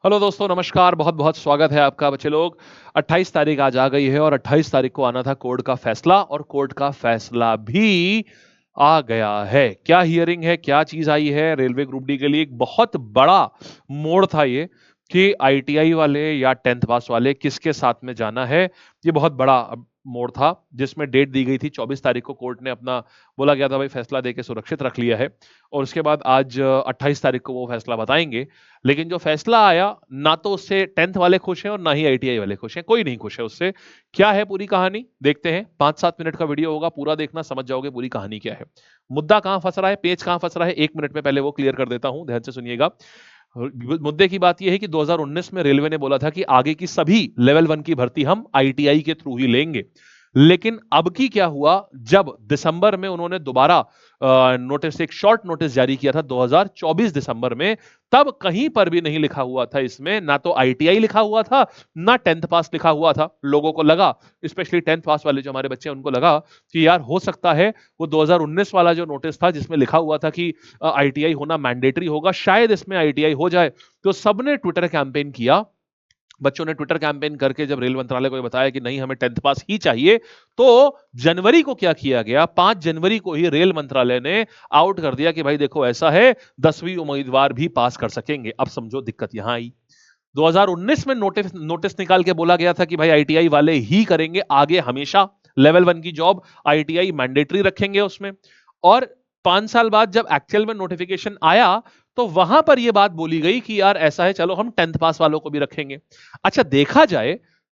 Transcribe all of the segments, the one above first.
Hello दोस्तों, नमस्कार। बहुत बहुत स्वागत है आपका बच्चे लोग। 28 तारीख आज आ गई है और 28 तारीख को आना था कोर्ट का फैसला, और कोर्ट का फैसला भी आ गया है। क्या हियरिंग है, क्या चीज आई है रेलवे ग्रुप डी के लिए। एक बहुत बड़ा मोड़ था ये कि आईटीआई वाले या 10th पास वाले किसके साथ में जाना है। ये बहुत बड़ा मोड़ था जिसमें डेट दी गई थी 24 तारीख को। कोर्ट ने अपना बोला गया था भाई फैसला देके सुरक्षित रख लिया है, और उसके बाद आज 28 तारीख को वो फैसला बताएंगे। लेकिन जो फैसला आया, ना तो उससे 10th वाले खुश हैं और ना ही आईटीआई वाले खुश हैं। कोई नहीं खुश है उससे। क्या है पूरी कहानी, देखते हैं। 5-7 मिनट का वीडियो होगा, पूरा देखना, समझ जाओगे पूरी कहानी क्या है। मुद्दा कहां फंस रहा है, पेच कहां फंस रहा है, 1 मिनट में पहले वो क्लियर कर देता हूं, ध्यान से सुनिएगा। मुद्दे की बात यह है कि 2019 में रेलवे ने बोला था कि आगे की सभी लेवल 1 की भर्ती हम आईटीआई के थ्रू ही लेंगे। लेकिन अब की क्या हुआ, जब दिसंबर में उन्होंने दोबारा नोटिस, एक शॉर्ट नोटिस जारी किया था 2024 दिसंबर में, तब कहीं पर भी नहीं लिखा हुआ था इसमें, ना तो आईटीआई लिखा हुआ था ना 10th पास लिखा हुआ था। लोगों को लगा, स्पेशली 10th पास वाले जो हमारे बच्चे हैं, उनको लगा कि यार हो सकता है वो 2019 वाला जो नोटिस था जिसमें लिखा हुआ था कि आईटीआई होना मैंडेटरी होगा, शायद इसमें आईटीआई हो जाए। तो सबने ट्विटर कैंपेन किया। बच्चों ने ट्विटर कैंपेन करके जब रेल मंत्रालय को बताया कि नहीं, हमें 10th पास ही चाहिए, तो जनवरी को क्या किया गया, 5 जनवरी को ही रेल मंत्रालय ने आउट कर दिया कि भाई देखो ऐसा है, 10वीं उम्मीदवार भी पास कर सकेंगे। अब समझो दिक्कत यहां आई। 2019 में नोटिस नोटिस निकाल के बोला गया था कि भाई आईटीआई वाले ही करेंगे आगे हमेशा लेवल 1 की जॉब, आईटीआई मैंडेटरी रखेंगे उसमें। और 5 साल बाद जब एक्चुअल में नोटिफिकेशन आया, तो वहां पर यह बात बोली गई कि यार ऐसा है, चलो हम 10th पास वालों को भी रखेंगे। अच्छा, देखा जाए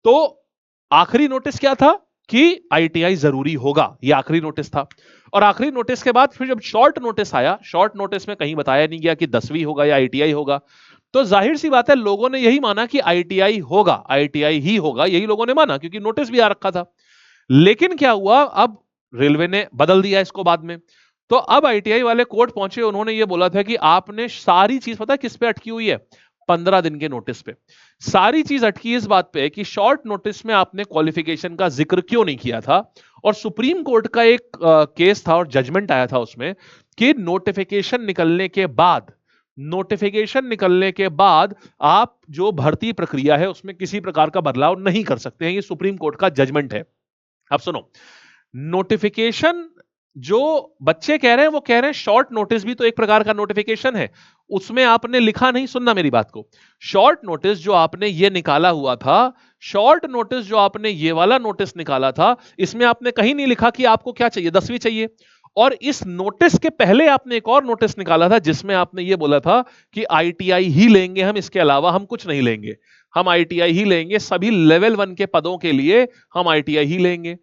तो आखिरी नोटिस क्या था कि आईटीआई जरूरी होगा, ये आखिरी नोटिस था। और आखिरी नोटिस के बाद फिर जब शॉर्ट नोटिस आया, शॉर्ट नोटिस में कहीं बताया नहीं गया कि 10वीं होगा या आईटीआई होगा। तो जाहिर सी बात है, लोगों ने यही माना कि आईटीआई होगा, आईटीआई ही होगा, यही लोगों ने माना क्योंकि नोटिस भी आ रखा था। लेकिन क्या हुआ, अब रेलवे ने बदल दिया इसको बाद में। तो अब आईटीआई वाले कोर्ट पहुंचे, उन्होंने ये बोला था कि आपने सारी चीज, पता है किस पे अटकी हुई है, 15 दिन के नोटिस पे। सारी चीज अटकी इस बात पे कि शॉर्ट नोटिस में आपने क्वालिफिकेशन का जिक्र क्यों नहीं किया था। और सुप्रीम कोर्ट का एक केस था और जजमेंट आया था उसमें कि नोटिफिकेशन निकलने के बाद आप जो भर्ती प्रक्रिया है उसमें किसी प्रकार का बदलाव नहीं कर सकते हैं। ये सुप्रीम कोर्ट का जजमेंट है। अब सुनो, नोटिफिकेशन, जो बच्चे कह रहे हैं वो कह रहे हैं शॉर्ट नोटिस भी तो एक प्रकार का नोटिफिकेशन है। उसमें आपने लिखा नहीं, सुनना मेरी बात को। शॉर्ट नोटिस जो आपने ये निकाला हुआ था, शॉर्ट नोटिस जो आपने ये वाला नोटिस निकाला था, इसमें आपने कहीं नहीं लिखा कि आपको क्या चाहिए, 10वीं चाहिए। और इस नोटिस के पहले आपने एक और नोटिस निकाला था जिसमें आपने ये बोला था कि आईटीआई ही लेंगे हम, इसके अलावा हम कुछ नहीं लेंगे। हम आईटीआई ही लेंगे, सभी लेवल 1 के पदों के लिए हम आईटीआई ही लेंगे।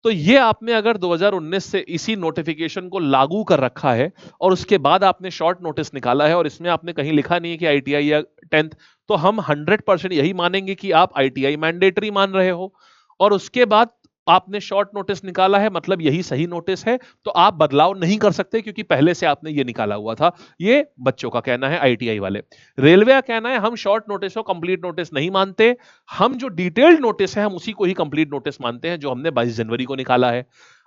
तो ये आपने अगर 2019 से इसी नोटिफिकेशन को लागू कर रखा है, और उसके बाद आपने शॉर्ट नोटिस निकाला है और इसमें आपने कहीं लिखा नहीं है कि आईटीआई या 10th, तो हम 100% यही मानेंगे कि आप आईटीआई मैंडेटरी मान रहे हो। और उसके बाद आपने शॉर्ट नोटिस निकाला है, मतलब यही सही नोटिस है, तो आप बदलाव नहीं कर सकते क्योंकि पहले से आपने ये निकाला हुआ था। ये बच्चों का कहना है, आईटीआई वाले। रेलवे का कहना है हम शॉर्ट नोटिस को कंप्लीट नोटिस नहीं मानते, हम जो डिटेल्ड नोटिस है हम उसी को ही कंप्लीट नोटिस मानते हैं जो हमने 22 जनवरी को निकाला है।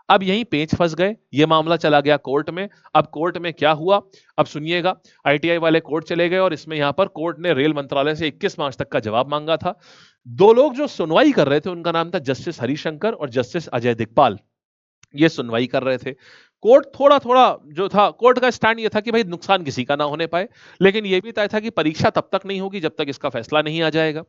अब यहीं पेच फंस गए, ये मामला चला गया कोर्ट में। अब कोर्ट में क्या हुआ, अब सुनिएगा। आईटीआई वाले कोर्ट चले गए और इसमें यहां पर कोर्ट ने रेल मंत्रालय से 21 मार्च तक का जवाब मांगा था। दो लोग जो सुनवाई कर रहे थे उनका नाम था जस्टिस हरिशंकर और जस्टिस अजय दिगपाल। ये सुनवाई कर रहे थे। कोर्ट थोड़ा थोड़ा जो था, कोर्ट का स्टैंड ये था कि भाई नुकसान किसी का ना होने पाए, लेकिन ये भी तय था कि परीक्षा तब तक नहीं होगी जब तक इसका फैसला नहीं आ जाएगा।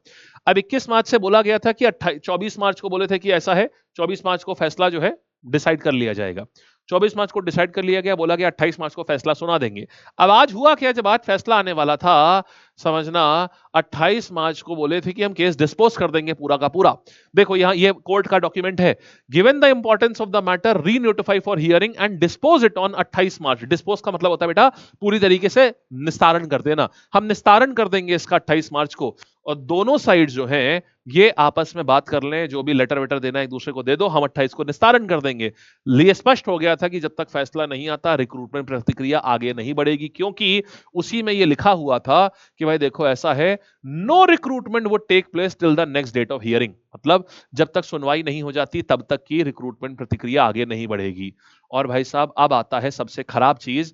अब 21 मार्च से बोला गया था कि 24 मार्च को बोले थे कि ऐसा है, 24 मार्च को फैसला जो है डिसाइड कर लिया जाएगा। 24 मार्च को डिसाइड कर लिया गया, बोला गया 28 मार्च को फैसला सुना देंगे। अब आज हुआ क्या, जब आज फैसला आने वाला था, समझना, 28 मार्च को बोले थे कि हम केस डिस्पोज कर देंगे पूरा का पूरा। देखो यहां ये कोर्ट का डॉक्यूमेंट है। Given the importance of the matter, re notify for hearing and dispose it on 28 March. Dispose का मतलब होता है बेटा पूरी तरीके से निस्तारण कर देना। हम निस्तारण कर देंगे इसका 28 मार्च को, और दोनों साइड जो हैं ये आपस में बात कर लें, जो भी लेटर वेटर देना एक दूसरे को दे दो, हम 28 को निस्तारण कर देंगे। लिए स्पष्ट हो गया था कि जब तक फैसला नहीं आता रिक्रूटमेंट प्रक्रिया आगे नहीं बढ़ेगी, क्योंकि उसी में ये लिखा हुआ था कि भाई देखो ऐसा है, no recruitment would take place till the next date of hearing. मतलब जब तक सुनवाई नहीं हो जाती तब तक की रिक्रूटमेंट प्रक्रिया आगे नहीं बढ़ेगी। और भाई साहब अब आता है सबसे खराब चीज,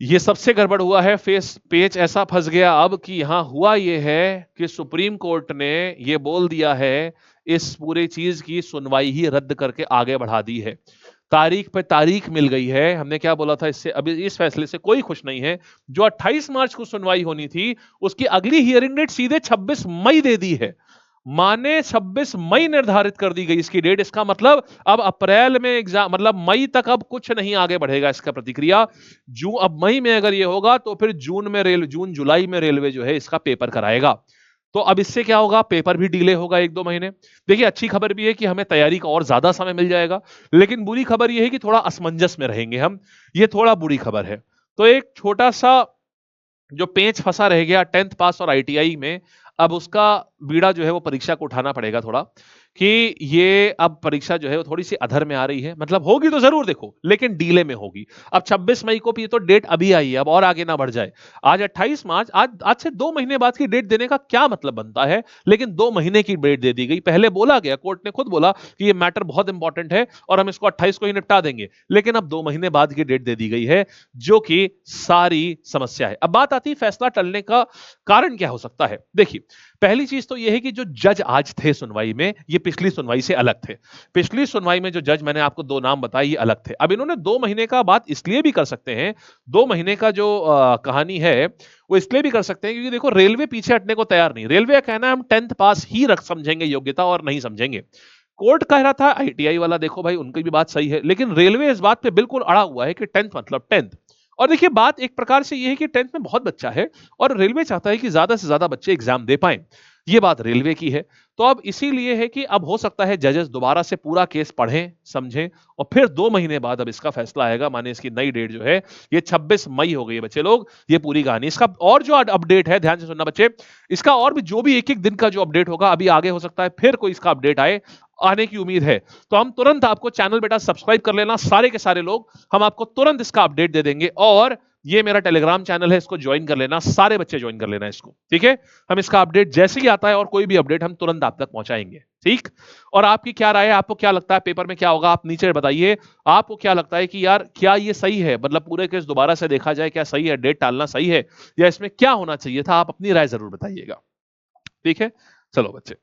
ये सबसे गड़बड़ हुआ है। पेच ऐसा फंस गया अब कि यहां हुआ ये है कि सुप्रीम कोर्ट ने ये बोल दिया है, इस पूरी चीज की सुनवाई ही रद्द करके आगे बढ़ा दी है। तारीख पे तारीख मिल गई है। हमने क्या बोला था, इससे अभी इस फैसले से कोई खुश नहीं है। जो 28 मार्च को सुनवाई होनी थी, उसकी अगली हियरिंग डेट सीधे 26 मई दे दी है। माने 26 मई निर्धारित कर दी गई इसकी डेट। इसका मतलब अब अप्रैल में एग्जाम, मतलब मई तक अब कुछ नहीं आगे बढ़ेगा इसका प्रतिक्रिया। जून, अब मई में अगर ये होगा तो फिर जून जुलाई में रेलवे जो है इसका पेपर कराएगा। तो अब इससे क्या होगा, पेपर भी डिले होगा 1-2 महीने। देखिए, अच्छी खबर भी है कि हमें तैयारी का और ज्यादा समय मिल जाएगा, लेकिन बुरी खबर यह है कि थोड़ा असमंजस में रहेंगे हम। ये थोड़ा बुरी खबर है। तो एक छोटा सा जो पेच फंसा रह गया 10th पास और आईटीआई में, अब उसका बीड़ा जो है वो परीक्षा को उठाना पड़ेगा थोड़ा, कि ये अब परीक्षा जो है वो थोड़ी सी अधर में आ रही है। मतलब होगी तो जरूर देखो, लेकिन डीले में होगी। अब 26 मई को भी तो डेट अभी आई है, अब और आगे ना बढ़ जाए। आज 28 मार्च, आज आज से 2 महीने बाद की डेट देने का क्या मतलब बनता है? लेकिन 2 महीने की डेट दे दी गई। पहले बोला गया, कोर्ट ने खुद बोला कि ये मैटर बहुत इंपॉर्टेंट है और हम इसको 28 को ही निपटा देंगे, लेकिन अब 2 महीने बाद की डेट दे दी गई है, जो कि सारी समस्या है। अब बात आती है फैसला टलने का कारण क्या हो सकता है। देखिए, पहली चीज तो यह है कि जो जज आज थे सुनवाई में, ये पिछली सुनवाई से अलग थे। पिछली सुनवाई में जो जज, मैंने आपको 2 नाम बताए, ये अलग थे। अब इन्होंने 2 महीने का बात इसलिए भी कर सकते हैं, 2 महीने का जो कहानी है वो इसलिए भी कर सकते हैं क्योंकि देखो, रेलवे पीछे हटने को तैयार नहीं। रेलवे का कहना है हम 10th पास ही रख समझेंगे योग्यता, और नहीं समझेंगे। कोर्ट कह रहा था आईटीआई वाला, देखो भाई उनकी भी बात सही है, लेकिन रेलवे इस बात पे बिल्कुल अड़ा हुआ है कि 10th मतलब 10th। और देखिए, बात एक प्रकार से ये है कि 10th में बहुत बच्चा है और रेलवे चाहता है कि ज्यादा से ज्यादा बच्चे एग्जाम दे पाएं। ये बात रेलवे की है। तो अब इसीलिए है कि अब हो सकता है जजेस दोबारा से पूरा केस पढ़ें, समझें, और फिर 2 महीने बाद अब इसका फैसला आएगा। माने इसकी नई डेट जो है ये 26 मई हो गई है बच्चे लोग। ये पूरी कहानी इसका। और जो अपडेट है, ध्यान से सुनना बच्चे, इसका और भी जो भी एक एक दिन का जो अपडेट होगा, अभी आगे हो सकता है फिर कोई इसका अपडेट आए, आने की उम्मीद है। तो हम तुरंत आपको, चैनल बेटा सब्सक्राइब कर लेना सारे के सारे लोग, हम आपको तुरंत इसका अपडेट दे देंगे। और ये मेरा टेलीग्राम चैनल है, इसको ज्वाइन कर लेना, सारे बच्चे ज्वाइन कर लेना इसको, ठीक है। हम इसका अपडेट जैसे ही आता है, और कोई भी अपडेट हम तुरंत आप तक पहुंचाएंगे, ठीक। और आपकी क्या राय है, आपको क्या लगता है पेपर में क्या होगा, आप नीचे बताइए। आपको क्या लगता है कि यार क्या ये सही है, मतलब पूरे केस दोबारा से देखा जाए, क्या सही है, डेट टालना सही है, या इसमें क्या होना चाहिए था? आप अपनी राय जरूर बताइएगा, ठीक है। चलो बच्चे।